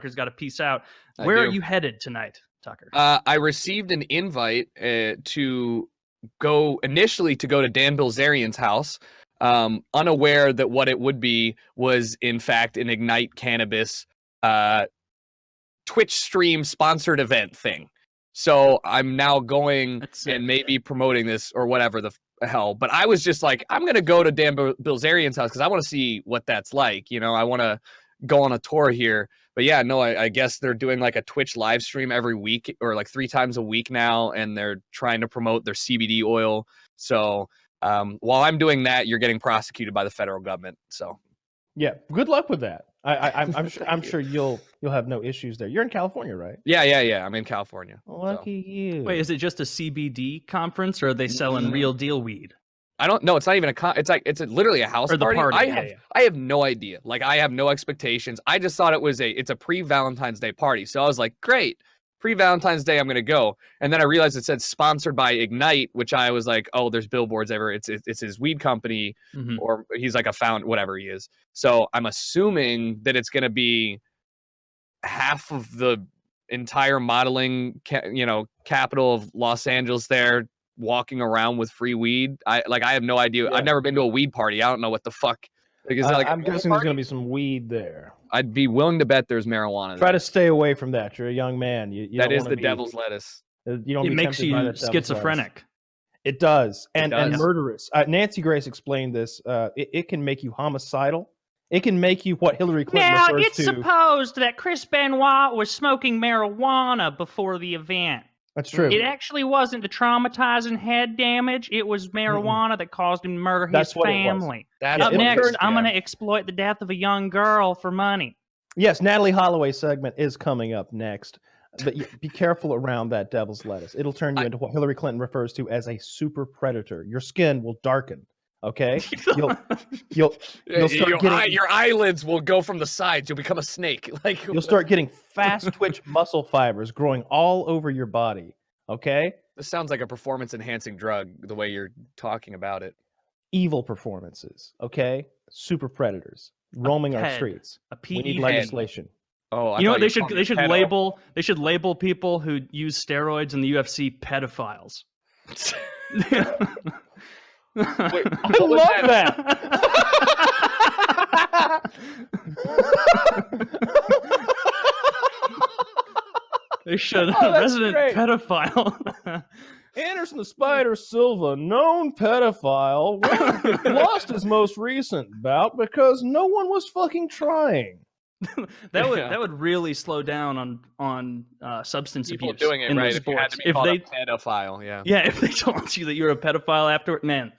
Tucker's got to peace out. Where are you headed tonight, Tucker? I received an invite to go to Dan Bilzerian's house, unaware that what it would be was in fact an Ignite Cannabis Twitch stream sponsored event thing. So I'm now going and maybe promoting this or whatever the hell. But I was just like, I'm gonna go to Dan Bilzerian's house because I want to see what that's like. You know, I want to go on a tour here. But yeah, no, I guess they're doing like a Twitch live stream every week or like 3 times a week now, and they're trying to promote their CBD oil. So while I'm doing that, you're getting prosecuted by the federal government. So yeah, good luck with that. I'm sure you'll have no issues there. You're in California, right? Yeah. I'm in California. Lucky you. Wait, is it just a CBD conference, or are they selling real deal weed? I don't know. It's not even it's literally a house party. I have no idea. Like, I have no expectations. I just thought it's a pre-Valentine's Day party. So I was like, great, pre-Valentine's Day, I'm gonna go. And then I realized it said sponsored by Ignite, which I was like, oh, there's billboards everywhere. It's his weed company, or he's like whatever he is. So I'm assuming that it's gonna be half of the entire modeling, capital of Los Angeles there, walking around with free weed. I have no idea. Yeah. I've never been to a weed party. I don't know what the fuck. I'm guessing there's going to be some weed there. I'd be willing to bet there's marijuana. Try to stay away from that. You're a young man. That is the devil's lettuce. It makes you schizophrenic. It does. And murderous. Nancy Grace explained this. It can make you homicidal. It can make you what Hillary Clinton refers to. Now, it's supposed that Chris Benoit was smoking marijuana before the event. That's true. It actually wasn't the traumatizing head damage. It was marijuana that caused him to murder his family. Up next, I'm going to exploit the death of a young girl for money. Yes, Natalie Holloway's segment is coming up next. But be careful around that devil's lettuce. It'll turn you into what Hillary Clinton refers to as a super predator. Your skin will darken. Okay, you'll start getting your eyelids will go from the sides. You'll become a snake. Like, you'll start getting fast twitch muscle fibers growing all over your body. Okay, this sounds like a performance enhancing drug. The way you're talking about it, evil performances. Okay, super predators roaming our streets. We need legislation. Oh, you know what? They should label people who use steroids in the UFC pedophiles. Wait, I love that. They should. Resident pedophile. Anderson the Spider Silva, known pedophile, lost his most recent bout because no one was fucking trying. that would really slow down on substance people abuse doing it in right. sports. If they a pedophile, if they told you that you're a pedophile afterward, man.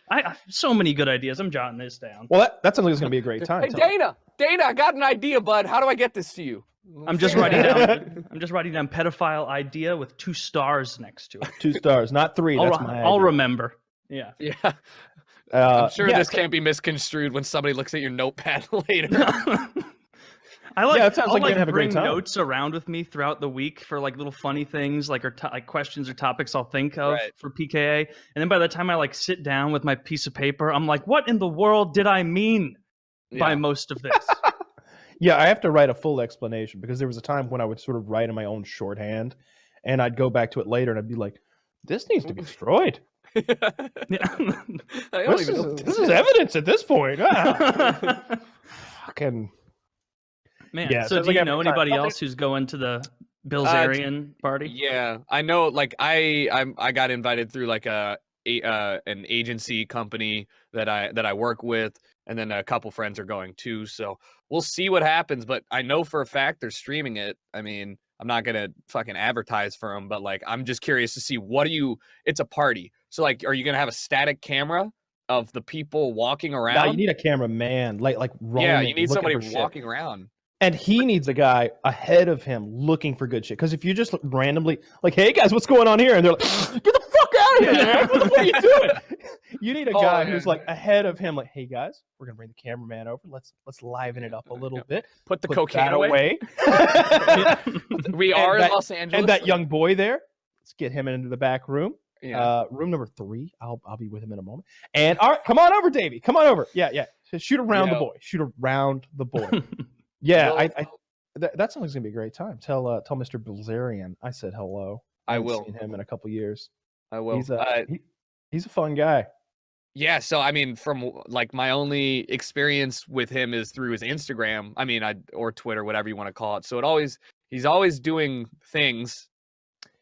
I so many good ideas. I'm jotting this down. Well, that sounds like it's going to be a great time. Hey, Dana, I got an idea, bud. How do I get this to you? I'm just writing down pedophile idea with 2 stars next to it. 2 stars, not 3. That's my idea. I'll remember. Yeah. I'm sure this can't be misconstrued when somebody looks at your notepad later. It sounds like you're gonna have a great time. Notes around with me throughout the week for like little funny things, like questions or topics I'll think of for PKA, and then by the time I sit down with my piece of paper, I'm like, what in the world did I mean by most of this? Yeah, I have to write a full explanation because there was a time when I would sort of write in my own shorthand, and I'd go back to it later and I'd be like, this needs to be destroyed. This is evidence at this point. Fucking. Man, so do you know anybody else who's going to the Bilzerian party? Yeah, I know. Like, I got invited through like an agency company that I work with, and then a couple friends are going too. So we'll see what happens. But I know for a fact they're streaming it. I mean, I'm not gonna fucking advertise for them, but like, I'm just curious to see it's a party. So like, are you gonna have a static camera of the people walking around? No, you need a cameraman, like roaming. Yeah, you need somebody walking around. And he needs a guy ahead of him looking for good shit. Because if you just randomly, like, hey guys, what's going on here? And they're like, get the fuck out of here, man. What are you doing? You need a guy who's like ahead of him, like, hey guys, we're gonna bring the cameraman over. Let's liven it up a little bit. Put the cocaine away. We are in Los Angeles. And that young boy there, let's get him into the back room. Yeah. Room number 3. I'll be with him in a moment. And all right, come on over, Davey. Come on over. Yeah. So shoot around the boy. Shoot around the boy. Yeah, that sounds like it's gonna be a great time. Tell Mr. Bilzerian I said hello. I will. Seen him in a couple years. I will. He's a fun guy. Yeah, so I mean, from like my only experience with him is through his Instagram. I mean, or Twitter, whatever you want to call it. So he's always doing things,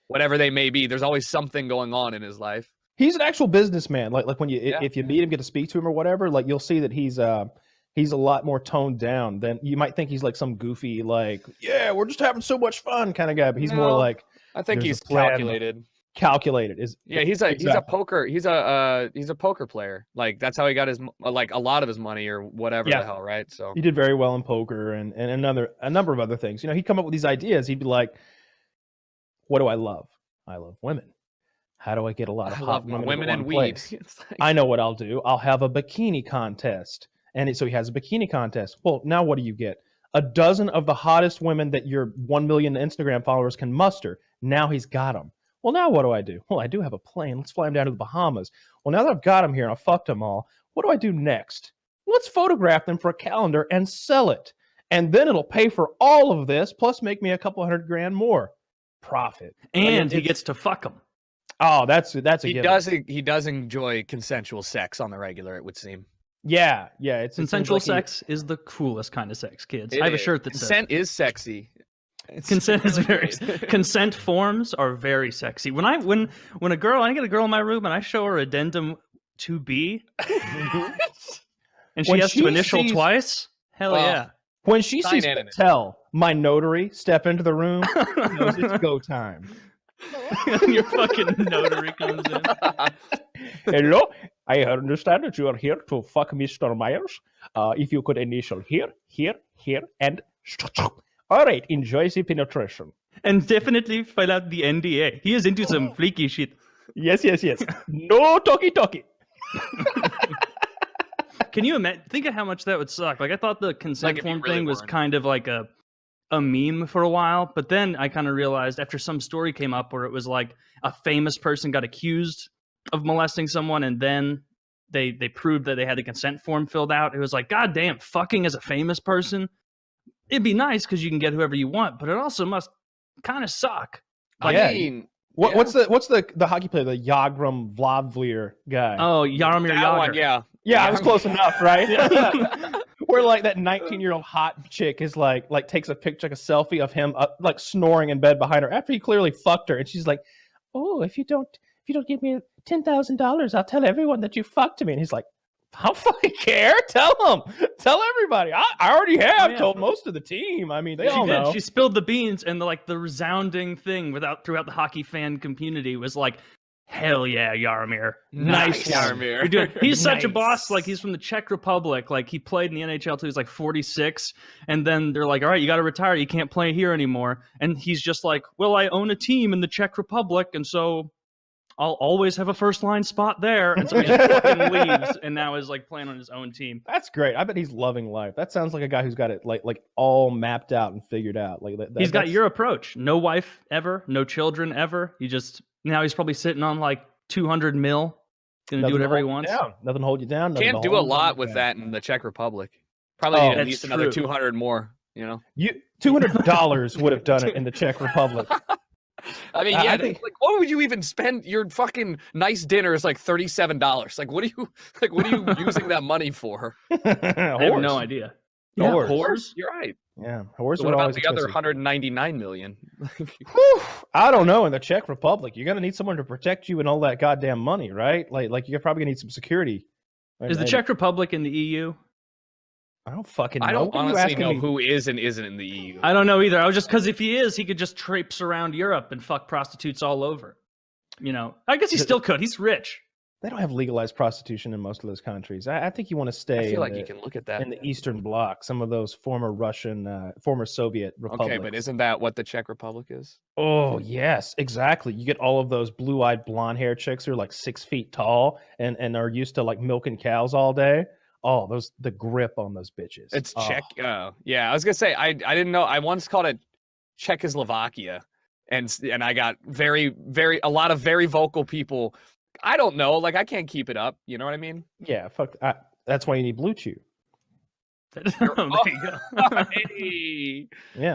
whatever they may be. There's always something going on in his life. He's an actual businessman. Like when if you meet him, get to speak to him or whatever, like you'll see that he's a lot more toned down than you might think. He's like some goofy, like, yeah, we're just having so much fun kind of guy. But he's more like, I think he's calculated. Calculated he's a poker player. Like that's how he got his like a lot of his money or whatever the hell, right? So he did very well in poker and a number of other things. You know, he'd come up with these ideas. He'd be like, what do I love? I love women. How do I get a lot of hot women and weed? I know what I'll do. I'll have a bikini contest. And so he has a bikini contest. Well, now what do you get? A dozen of the hottest women that your 1 million Instagram followers can muster. Now he's got them. Well, now what do? Well, I do have a plane. Let's fly him down to the Bahamas. Well, now that I've got him here and I fucked them all, what do I do next? Let's photograph them for a calendar and sell it. And then it'll pay for all of this, plus make me a couple $100,000 more. Profit. And he gets to fuck them. Oh, that's a given. He does enjoy consensual sex on the regular, it would seem. Yeah. Consensual sex is the coolest kind of sex, kids. I have a shirt that says consent is sexy. Consent is very consent forms are very sexy. When I get a girl in my room and I show her addendum 2B and she has to initial twice, hell yeah. When she sees Patel, my notary, step into the room, she knows it's go time. Your fucking notary comes in. Hello, I understand that you are here to fuck Mr. Myers. If you could initial here, and all right, enjoy the penetration. And definitely fill out the NDA. He is into some freaky shit. Yes. No talkie. Can you imagine? Think of how much that would suck. Like I thought the consent form thing was kind of like a meme for a while, but then I kind of realized after some story came up where it was like a famous person got accused of molesting someone, and then they proved that they had the consent form filled out. It was like, God damn, fucking as a famous person. It'd be nice because you can get whoever you want, but it also must kind of suck. Like, I mean, what's the hockey player, the Yagram Vladvlier guy? Oh, Jaromir Jagr. Yeah, I was close enough, right? Where like that 19-year-old hot chick is like takes a picture, like a selfie of him like snoring in bed behind her after he clearly fucked her, and she's like, "Oh, if you don't give me $10,000, I'll tell everyone that you fucked me." And he's like, I don't fucking care. Tell everybody. I already have told most of the team. I mean, they all know. She spilled the beans, and the resounding thing throughout the hockey fan community was like, hell yeah, Jaromir. Nice Jaromir. He's such a boss. Like, he's from the Czech Republic. Like, he played in the NHL till he was like 46. And then they're like, all right, you got to retire. You can't play here anymore. And he's just like, well, I own a team in the Czech Republic, and so I'll always have a first-line spot there. And so he just fucking leaves, and now is like playing on his own team. That's great. I bet he's loving life. That sounds like a guy who's got it like all mapped out and figured out. Like he's got your approach. No wife ever, no children ever. Now he's probably sitting on like 200 mil. Gonna do whatever he wants. Nothing to hold you down. Can't do a lot with that in the Czech Republic. Probably need at least another 200 more. You know, $200 would have done it in the Czech Republic. I mean, I think, like, what would you even spend? Your fucking nice dinner is like $37. Like, what are you using that money for? I have no idea. Yeah, whores? You're right. Yeah, whores. So what about the other 199 million? I don't know. In the Czech Republic, you're gonna need someone to protect you and all that goddamn money, right? Like you're probably gonna need some security. Is the Czech Republic in the EU? I don't fucking know. I don't honestly know who is and isn't in the EU. I don't know either. I was just, because if he is, he could just traipse around Europe and fuck prostitutes all over. You know, I guess he still could. He's rich. They don't have legalized prostitution in most of those countries. I think you want to stay. I feel like you can look at that in the Eastern Bloc, some of those former Russian, former Soviet republics. Okay, but isn't that what the Czech Republic is? Oh yes, exactly. You get all of those blue-eyed, blonde-haired chicks who are like 6 feet tall and are used to like milking cows all day. Oh, the grip on those bitches. It's Czech. Oh, yeah. I was gonna say I didn't know. I once called it Czechoslovakia, and I got a lot of very vocal people. I don't know. Like, I can't keep it up. You know what I mean? Yeah. Fuck. That's why you need Blue Chew. There you go. Hey. Yeah.